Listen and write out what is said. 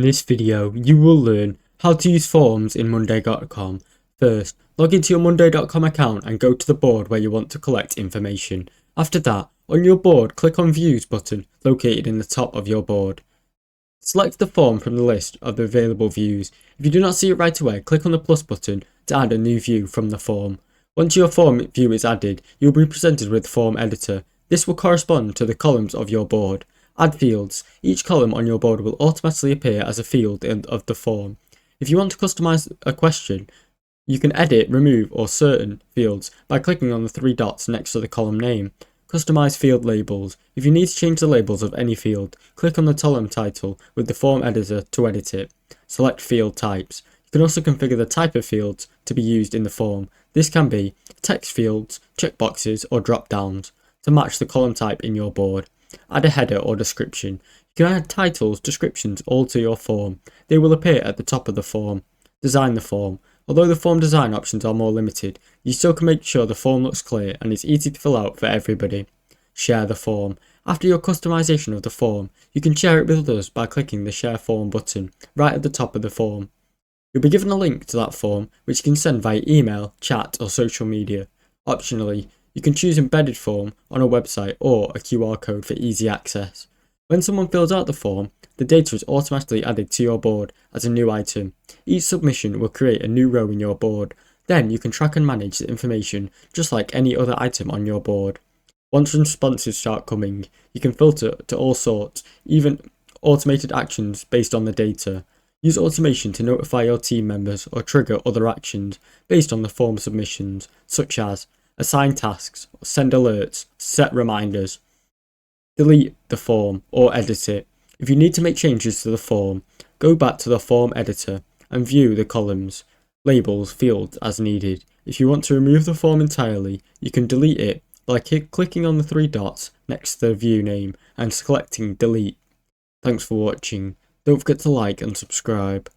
In this video, you will learn how to use forms in Monday.com. First, log into your Monday.com account and go to the board where you want to collect information. After that, on your board, click on Views button located in the top of your board. Select the form from the list of the available views. If you do not see it right away, click on the plus button to add a new view from the form. Once your form view is added, you will be presented with Form Editor. This will correspond to the columns of your board. Add fields. Each column on your board will automatically appear as a field of the form. If you want to customize a question, you can edit, remove, or certain fields by clicking on the three dots next to the column name. Customize field labels. If you need to change the labels of any field, click on the column title with the form editor to edit it. Select field types. You can also configure the type of fields to be used in the form. This can be text fields, checkboxes, or drop-downs to match the column type in your board. Add a header or description. You can add titles, descriptions all to your form. They will appear at the top of the form. Design the form. Although the form design options are more limited, you still can make sure the form looks clear and is easy to fill out for everybody. Share the form. After your customization of the form, you can share it with others by clicking the Share Form button right at the top of the form. You'll be given a link to that form which you can send via email, chat, or social media. Optionally, you can choose embedded form on a website or a QR code for easy access. When someone fills out the form, the data is automatically added to your board as a new item. Each submission will create a new row in your board. Then you can track and manage the information just like any other item on your board. Once responses start coming, you can filter to all sorts, even automated actions based on the data. Use automation to notify your team members or trigger other actions based on the form submissions, such as assign tasks, send alerts, set reminders. Delete the form or edit it. If you need to make changes to the form, go back to the form editor and view the columns, labels, fields as needed. If you want to remove the form entirely, you can delete it by clicking on the three dots next to the view name and selecting delete. Thanks for watching. Don't forget to like and subscribe.